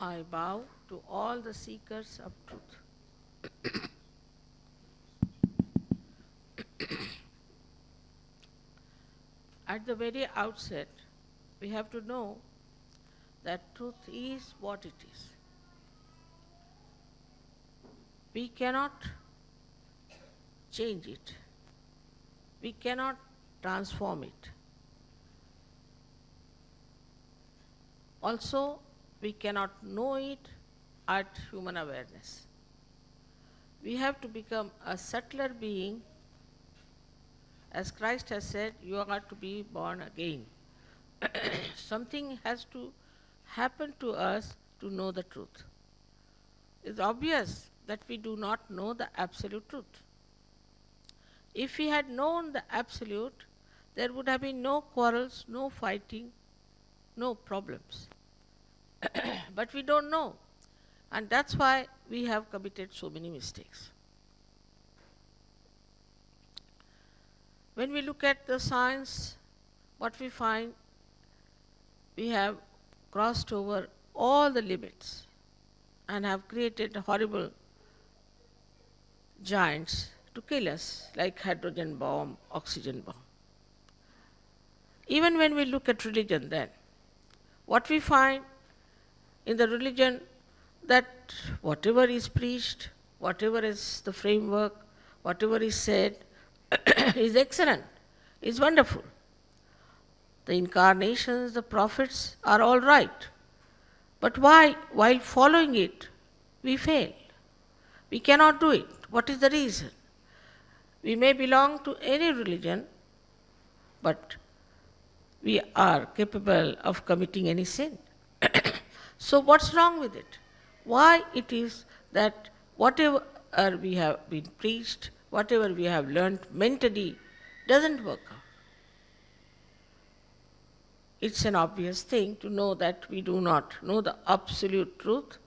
I bow to all the seekers of truth. At the very outset, we have to know that truth is what it is. We cannot change it. We cannot transform it. Also, we cannot know it at human awareness. We have to become a subtler being. As Christ has said, you are to be born again. Something has to happen to us to know the truth. It's obvious that we do not know the absolute truth. If we had known the absolute, there would have been no quarrels, no fighting, no problems. But we don't know. And that's why we have committed so many mistakes. When we look at the science, what we find, we have crossed over all the limits and have created horrible giants to kill us, like hydrogen bomb, oxygen bomb. Even when we look at religion then, what we find in the religion, that whatever is preached, whatever is the framework, whatever is said, is excellent, is wonderful. The incarnations, the prophets are all right. But why, while following it, we fail? We cannot do it. What is the reason? We may belong to any religion, but we are capable of committing any sin. So what's wrong with it? Why it is that whatever we have been preached, whatever we have learned mentally, doesn't work out? It's an obvious thing to know that we do not know the absolute truth,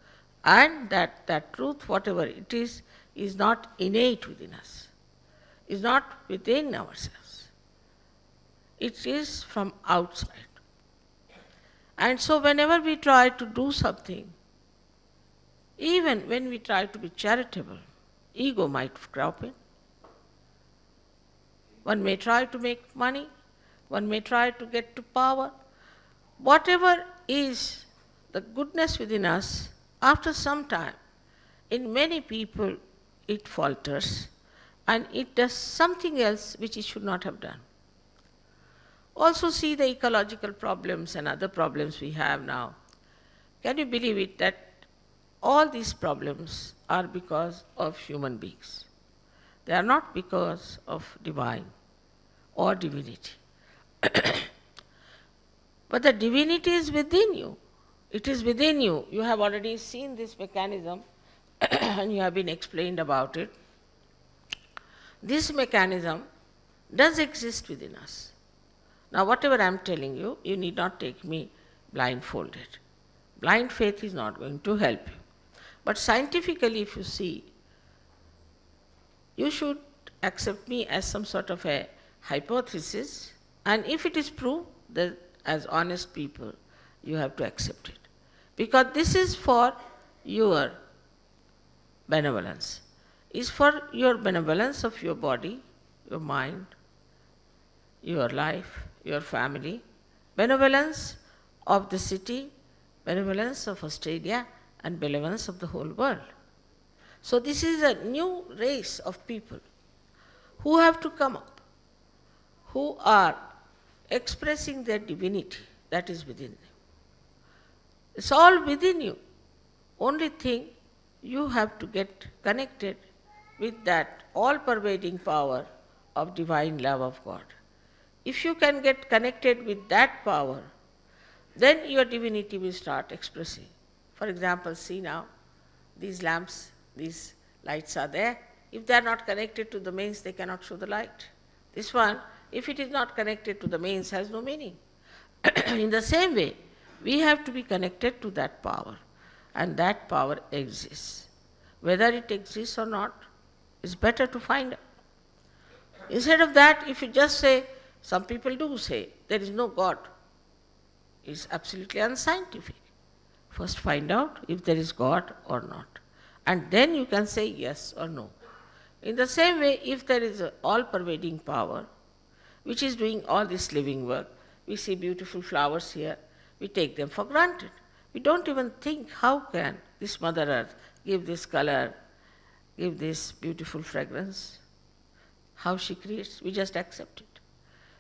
and that truth, whatever it is not innate within us, is not within ourselves. It is from outside. And so whenever we try to do something, even when we try to be charitable, ego might crop in. One may try to make money, one may try to get to power. Whatever is the goodness within us, after some time, in many people it falters and it does something else which it should not have done. Also see the ecological problems and other problems we have now. Can you believe it that all these problems are because of human beings? They are not because of divine or divinity. But the divinity is within you. It is within you. You have already seen this mechanism and you have been explained about it. This mechanism does exist within us. Now whatever I am telling you, you need not take me blindfolded. Blind faith is not going to help you. But scientifically, if you see, you should accept me as some sort of a hypothesis, and if it is proved, that as honest people, you have to accept it. Because this is for your benevolence. It's for your benevolence of your body, your mind, your life, your family, benevolence of the city, benevolence of Australia, and benevolence of the whole world. So this is a new race of people who have to come up, who are expressing their divinity that is within them. It's all within you. Only thing, you have to get connected with that all-pervading power of divine love of God. If you can get connected with that power, then your divinity will start expressing. For example, see now, these lamps, these lights are there. If they are not connected to the mains, they cannot show the light. This one, if it is not connected to the mains, has no meaning. In the same way, we have to be connected to that power, and that power exists. Whether it exists or not, is better to find out. Instead of that, if you just say, some people do say, there is no God, it's absolutely unscientific. First find out if there is God or not. And then you can say yes or no. In the same way, if there is an all-pervading power, which is doing all this living work, we see beautiful flowers here, we take them for granted. We don't even think, how can this Mother Earth give this color, give this beautiful fragrance? How she creates, we just accept it.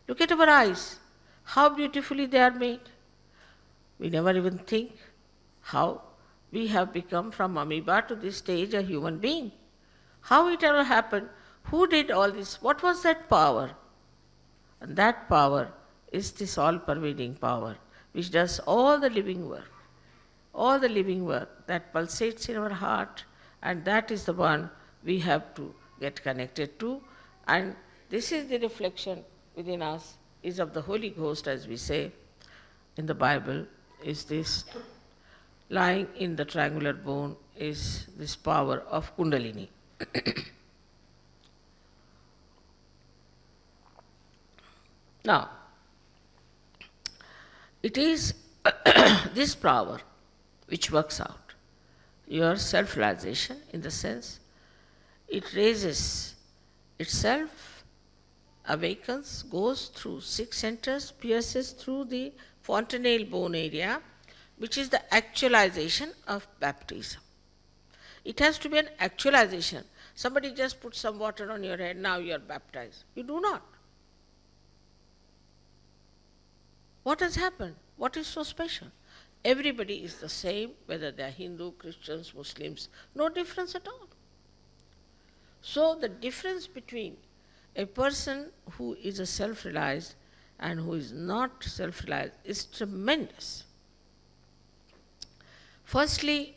Look at our eyes, how beautifully they are made. We never even think how we have become from amoeba to this stage a human being. How it ever happened? Who did all this? What was that power? And that power is this all-pervading power which does all the living work. All the living work that pulsates in our heart, and that is the one we have to get connected to. And this is the reflection within us, is of the Holy Ghost, as we say in the Bible, is this lying in the triangular bone is this power of Kundalini. Now, it is this power which works out your self-realization, in the sense it raises itself, awakens, goes through 6 centers, pierces through the fontanelle bone area, which is the actualization of baptism. It has to be an actualization. Somebody just puts some water on your head, now you are baptized. You do not. What has happened? What is so special? Everybody is the same, whether they are Hindu, Christians, Muslims, no difference at all. So the difference between a person who is a self-realized and who is not self-realized is tremendous. Firstly,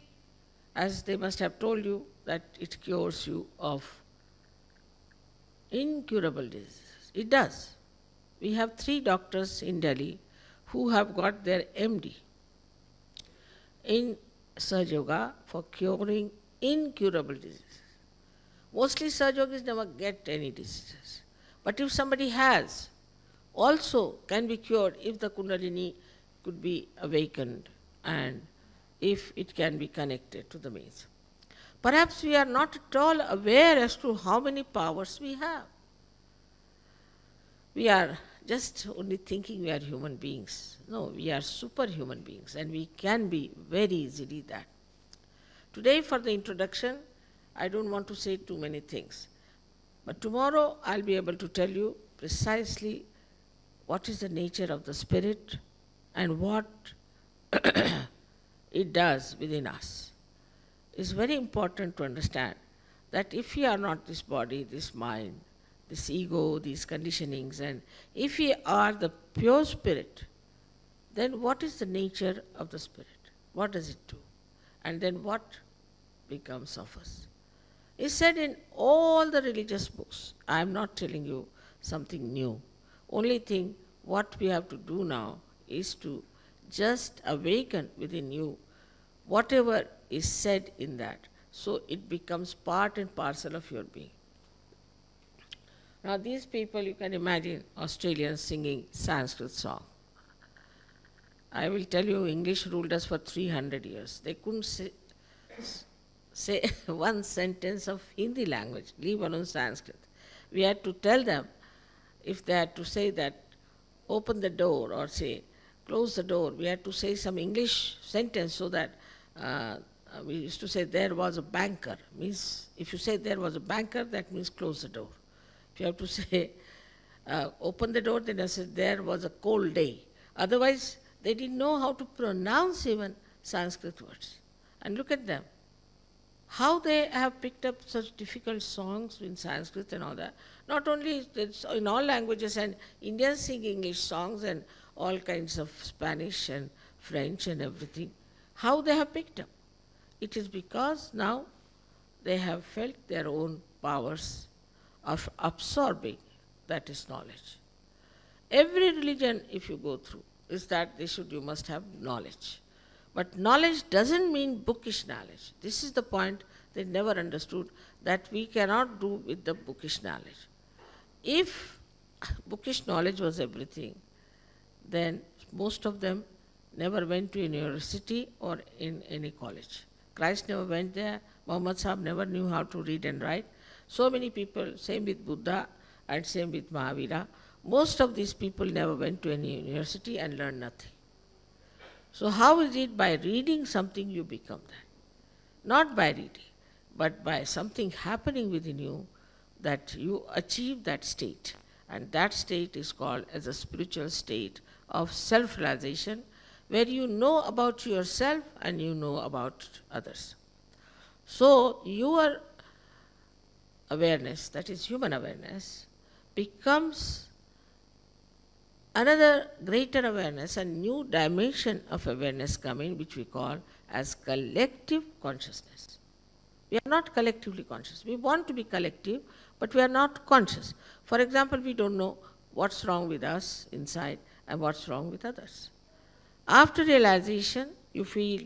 as they must have told you, that it cures you of incurable diseases. It does. We have 3 doctors in Delhi who have got their MD in Sahaja Yoga for curing incurable diseases. Mostly Sahaja Yogis never get any diseases. But if somebody has, also can be cured if the Kundalini could be awakened and if it can be connected to the maze. Perhaps we are not at all aware as to how many powers we have. We are just only thinking we are human beings. No, we are superhuman beings, and we can be very easily that. Today, for the introduction, I don't want to say too many things. But tomorrow, I'll be able to tell you precisely what is the nature of the spirit and what it does within us. It's very important to understand that if we are not this body, this mind, this ego, these conditionings, and if we are the pure spirit, then what is the nature of the spirit? What does it do? And then what becomes of us? It's said in all the religious books. I am not telling you something new. Only thing what we have to do now is to just awaken within you whatever is said in that, so it becomes part and parcel of your being. Now these people, you can imagine Australians singing Sanskrit song. I will tell you, English ruled us for 300 years. They couldn't say one sentence of Hindi language, leave alone Sanskrit. We had to tell them, if they had to say that, open the door or say, close the door, we had to say some English sentence so that we used to say there was a banker. Means if you say there was a banker, that means close the door. If you have to say open the door, then I said there was a cold day. Otherwise, they didn't know how to pronounce even Sanskrit words. And look at them. How they have picked up such difficult songs in Sanskrit and all that. Not only it's in all languages, and Indians sing English songs and all kinds of Spanish and French and everything. How they have picked up? It is because now they have felt their own powers of absorbing, that is knowledge. Every religion, if you go through, is that you must have knowledge. But knowledge doesn't mean bookish knowledge. This is the point they never understood, that we cannot do with the bookish knowledge. If bookish knowledge was everything, then most of them never went to a university or in any college. Christ never went there. Muhammad Sahib never knew how to read and write. So many people, same with Buddha and same with Mahavira, most of these people never went to any university and learned nothing. So how is it by reading something you become that? Not by reading, but by something happening within you that you achieve that state. And that state is called as a spiritual state of self-realization, where you know about yourself and you know about others. So your awareness, that is human awareness, becomes another greater awareness and new dimension of awareness coming, which we call as collective consciousness. We are not collectively conscious. We want to be collective, but we are not conscious. For example, we don't know what's wrong with us inside and what's wrong with others. After realization, you feel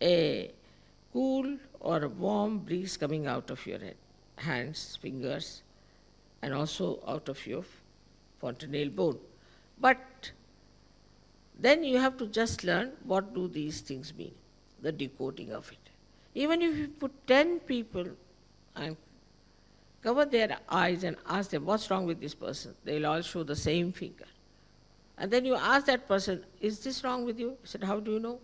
a cool or a warm breeze coming out of your head, hands, fingers, and also out of your fontanelle bone. But then you have to just learn what do these things mean, the decoding of it. Even if you put 10 people and cover their eyes and ask them what's wrong with this person, they'll all show the same finger. And then you ask that person, is this wrong with you? He said, how do you know?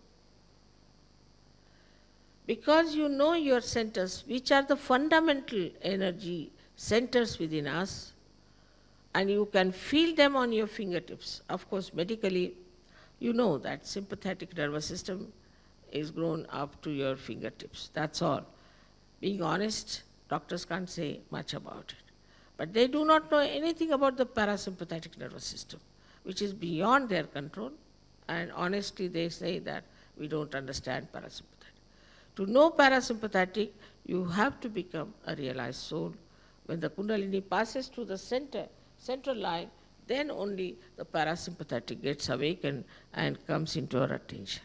Because you know your centers, which are the fundamental energy centers within us, and you can feel them on your fingertips. Of course, medically, you know that sympathetic nervous system is grown up to your fingertips. That's all. Being honest, doctors can't say much about it. But they do not know anything about the parasympathetic nervous system, which is beyond their control. And honestly, they say that we don't understand parasympathetic. To know parasympathetic, you have to become a realized soul. When the Kundalini passes through the central line, then only the parasympathetic gets awakened and comes into our attention.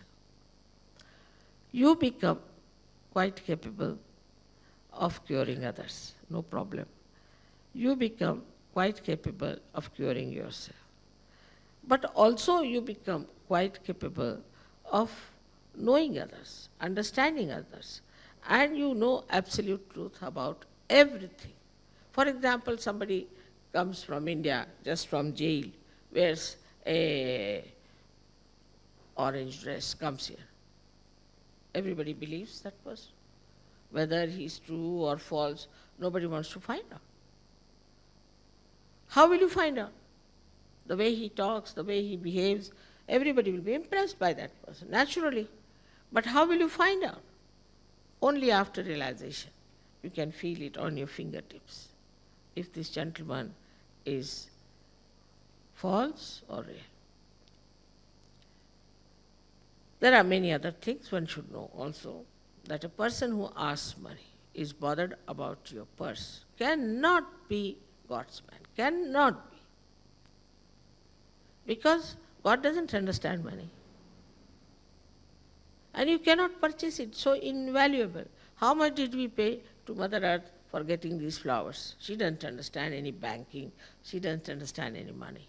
You become quite capable of curing others, no problem. You become quite capable of curing yourself. But also you become quite capable of knowing others, understanding others, and you know absolute truth about everything. For example, somebody comes from India, just from jail, wears a orange dress, comes here. Everybody believes that person. Whether he's true or false, nobody wants to find out. How will you find out? The way he talks, the way he behaves, everybody will be impressed by that person, naturally. But how will you find out? Only after realization. You can feel it on your fingertips, if this gentleman is false or real. There are many other things one should know also, that a person who asks money is bothered about your purse cannot be God's man, cannot be. Because God doesn't understand money. And you cannot purchase it, so invaluable. How much did we pay to Mother Earth for getting these flowers? She doesn't understand any banking, she doesn't understand any money.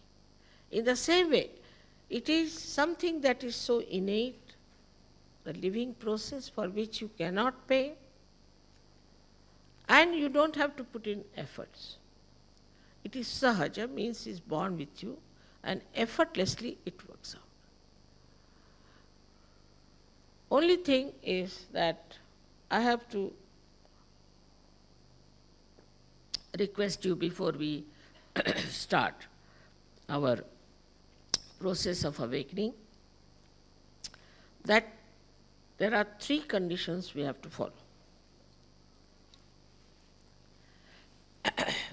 In the same way, it is something that is so innate, the living process for which you cannot pay, and you don't have to put in efforts. It is sahaja, means it's born with you, and effortlessly it works out. Only thing is that I have to request you before we start our process of awakening, that there are 3 conditions we have to follow.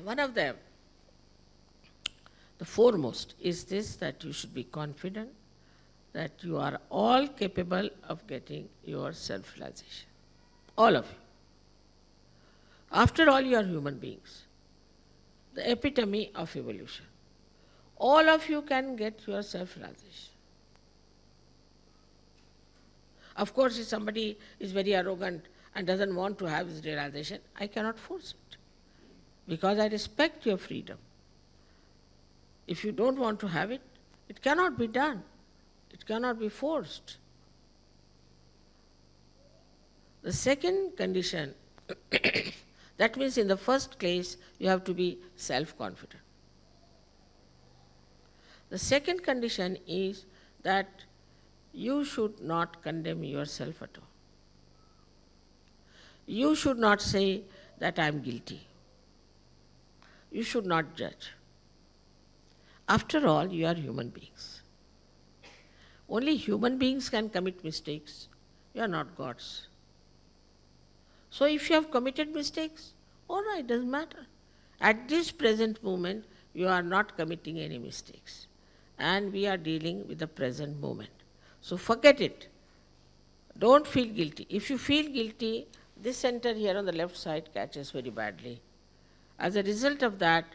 One of them, the foremost, is this, that you should be confident that you are all capable of getting your self-realization. All of you. After all, you are human beings, the epitome of evolution. All of you can get your self-realization. Of course, if somebody is very arrogant and doesn't want to have his realization, I cannot force it, because I respect your freedom. If you don't want to have it, it cannot be done. It cannot be forced. The second condition, that means in the first case, you have to be self-confident. The second condition is that you should not condemn yourself at all. You should not say that I am guilty. You should not judge. After all, you are human beings. Only human beings can commit mistakes. You are not gods. So if you have committed mistakes, all right, doesn't matter. At this present moment, you are not committing any mistakes. And we are dealing with the present moment. So forget it. Don't feel guilty. If you feel guilty, this center here on the left side catches very badly. As a result of that,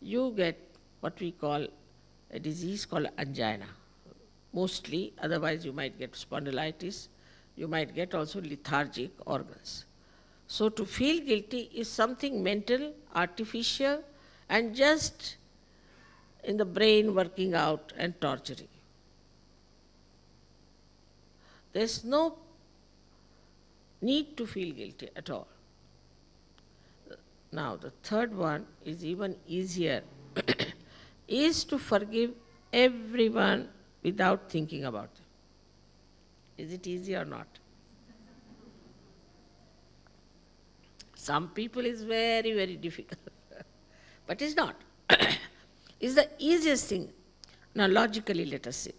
you get what we call a disease called angina. Mostly, otherwise you might get spondylitis, you might get also lethargic organs. So to feel guilty is something mental, artificial, and just in the brain working out and torturing. There's no need to feel guilty at all. Now the third one is even easier, is to forgive everyone without thinking about them. Is it easy or not? Some people is very, very difficult, but it's not. It's the easiest thing. Now logically let us say,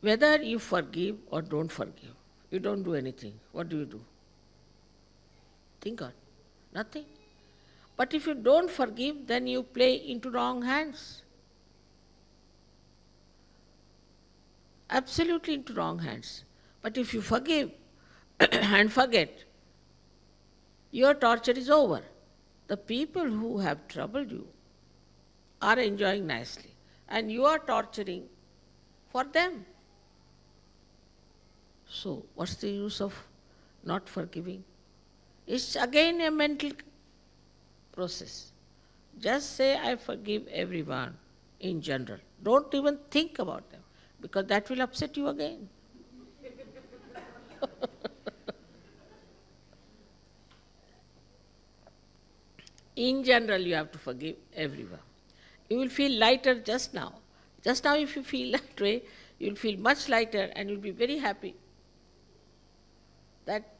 whether you forgive or don't forgive, you don't do anything. What do you do? Think on. Nothing. But if you don't forgive, then you play into wrong hands. Absolutely into wrong hands. But if you forgive and forget, your torture is over. The people who have troubled you are enjoying nicely, and you are torturing for them. So, what's the use of not forgiving? It's again a mental process. Just say, I forgive everyone in general. Don't even think about them, because that will upset you again. In general, you have to forgive everyone. You will feel lighter just now. Just now, if you feel that way, you will feel much lighter and you will be very happy that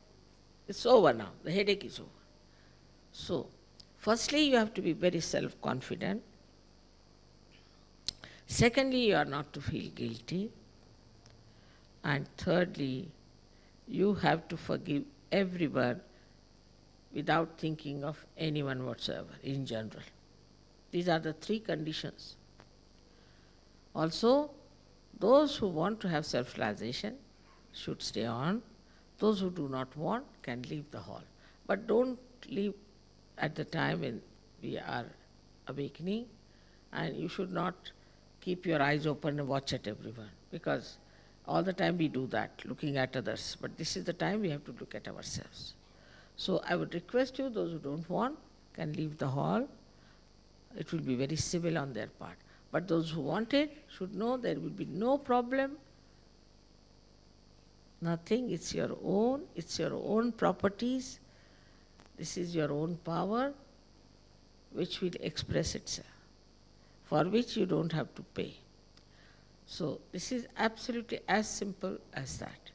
it's over now, the headache is over. So, firstly, you have to be very self-confident. Secondly, you are not to feel guilty. And thirdly, you have to forgive everyone without thinking of anyone whatsoever in general. These are the three conditions. Also, those who want to have self-realization should stay on. Those who do not want can leave the hall. But don't leave at the time when we are awakening, and you should not keep your eyes open and watch at everyone, because all the time we do that, looking at others. But this is the time we have to look at ourselves. So I would request you, those who don't want can leave the hall. It will be very civil on their part. But those who want it should know there will be no problem. Nothing, it's your own properties. This is your own power which will express itself, for which you don't have to pay. So this is absolutely as simple as that.